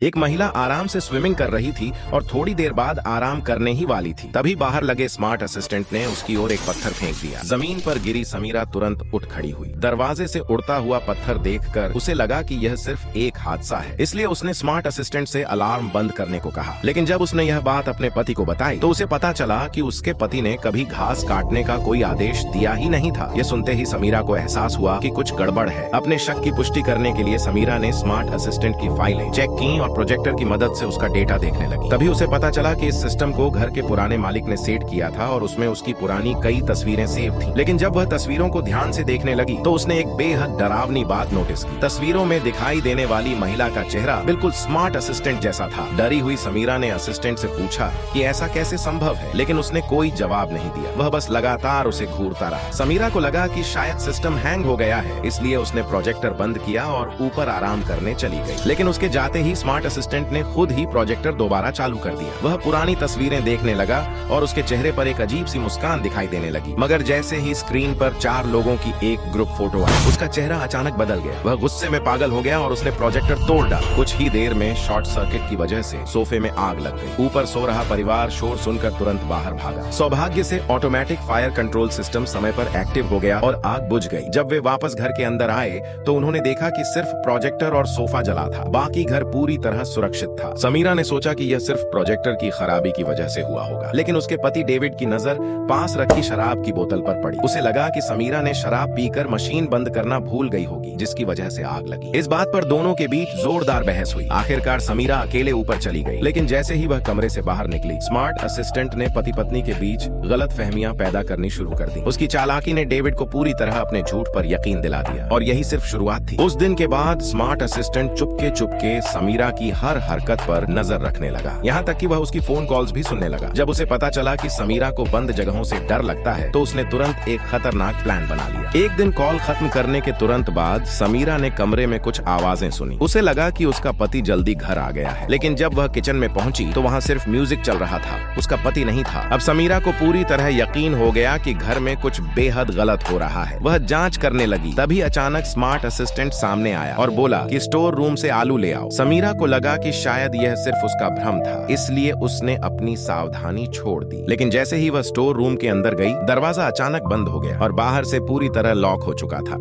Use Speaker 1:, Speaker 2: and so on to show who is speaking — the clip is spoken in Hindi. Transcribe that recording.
Speaker 1: एक महिला आराम से स्विमिंग कर रही थी और थोड़ी देर बाद आराम करने ही वाली थी। तभी बाहर लगे स्मार्ट असिस्टेंट ने उसकी ओर एक पत्थर फेंक दिया। जमीन पर गिरी समीरा तुरंत उठ खड़ी हुई। दरवाजे से उड़ता हुआ पत्थर देखकर उसे लगा कि यह सिर्फ एक हादसा है, इसलिए उसने स्मार्ट असिस्टेंट से अलार्म बंद करने को कहा। लेकिन जब उसने यह बात अपने पति को बताई तो उसे पता चला कि उसके पति ने कभी घास काटने का कोई आदेश दिया ही नहीं था। यह सुनते ही समीरा को एहसास हुआ कि कुछ गड़बड़ है। अपने शक की पुष्टि करने के लिए समीरा ने स्मार्ट असिस्टेंट की फाइलें चेक की और प्रोजेक्टर की मदद से उसका डेटा देखने लगी। तभी उसे पता चला कि इस सिस्टम को घर के पुराने मालिक ने सेट किया था और उसमें उसकी पुरानी कई तस्वीरें सेव थी। लेकिन जब वह तस्वीरों को ध्यान से देखने लगी तो उसने एक बेहद डरावनी बात नोटिस की। तस्वीरों में दिखाई देने वाली महिला का चेहरा बिल्कुल स्मार्ट असिस्टेंट जैसा था। डरी हुई समीरा ने असिस्टेंट से पूछा कि ऐसा कैसे संभव है, लेकिन उसने कोई जवाब नहीं दिया। वह बस लगातार उसे घूरता रहा। समीरा को लगा कि शायद सिस्टम हैंग हो गया है, इसलिए उसने प्रोजेक्टर बंद किया और ऊपर आराम करने चली गई। लेकिन उसके जाते ही स्मार्ट असिस्टेंट ने खुद ही प्रोजेक्टर दोबारा चालू कर दिया। वह पुरानी तस्वीरें देखने लगा और उसके चेहरे पर एक अजीब सी मुस्कान दिखाई देने लगी। मगर जैसे ही स्क्रीन पर 4 लोगों की एक ग्रुप फोटो आई, उसका चेहरा अचानक बदल गया। वह गुस्से में पागल हो गया और उसने प्रोजेक्टर तोड़ डाला। कुछ ही देर में शॉर्ट सर्किट की वजह से सोफे में आग लग गई। ऊपर सो रहा परिवार शोर सुनकर तुरंत बाहर भागा। सौभाग्य से ऑटोमेटिक फायर कंट्रोल सिस्टम समय पर एक्टिव हो गया और आग बुझ गई। जब वे वापस घर के अंदर आए तो उन्होंने देखा कि सिर्फ प्रोजेक्टर और सोफा जला था, बाकी घर पूरी तरह सुरक्षित था। समीरा ने सोचा कि यह सिर्फ प्रोजेक्टर की खराबी की वजह से हुआ होगा, लेकिन उसके पति डेविड की नजर पास रखी शराब की बोतल पर पड़ी। उसे लगा कि समीरा ने शराब पीकर मशीन बंद करना भूल गई होगी, जिसकी वजह से आग लगी। इस बात पर दोनों के बीच जोरदार बहस हुई। आखिरकार समीरा अकेले ऊपर चली गई, लेकिन जैसे ही वह कमरे से बाहर निकली, स्मार्ट असिस्टेंट ने पति पत्नी के बीच गलत फहमियां पैदा करनी शुरू कर दी। उसकी चालाकी ने डेविड को पूरी तरह अपने झूठ पर यकीन दिला दिया, और यही सिर्फ शुरुआत थी। उस दिन के बाद स्मार्ट असिस्टेंट चुपके चुपके समीरा की हर हरकत पर नजर रखने लगा, यहाँ तक कि वह उसकी फोन कॉल्स भी सुनने लगा। जब उसे पता चला कि समीरा को बंद जगहों से डर लगता है तो उसने तुरंत एक खतरनाक प्लान बना लिया। एक दिन कॉल खत्म करने के तुरंत बाद समीरा ने कमरे में कुछ आवाजें सुनी। उसे लगा कि उसका पति जल्दी घर आ गया है, लेकिन जब वह किचन में पहुंची तो वहाँ सिर्फ म्यूजिक चल रहा था, उसका पति नहीं था। अब समीरा को पूरी तरह यकीन हो गया कि घर में कुछ बेहद गलत हो रहा है। वह जांच करने लगी। तभी अचानक स्मार्ट असिस्टेंट सामने आया और बोला कि स्टोर रूम से आलू ले आओ। समीरा को लगा कि शायद यह सिर्फ उसका भ्रम था, इसलिए उसने अपनी सावधानी छोड़ दी। लेकिन जैसे ही वह स्टोर रूम के अंदर गई, दरवाजा अचानक बंद हो गया और बाहर से पूरी तरह लॉक हो चुका था।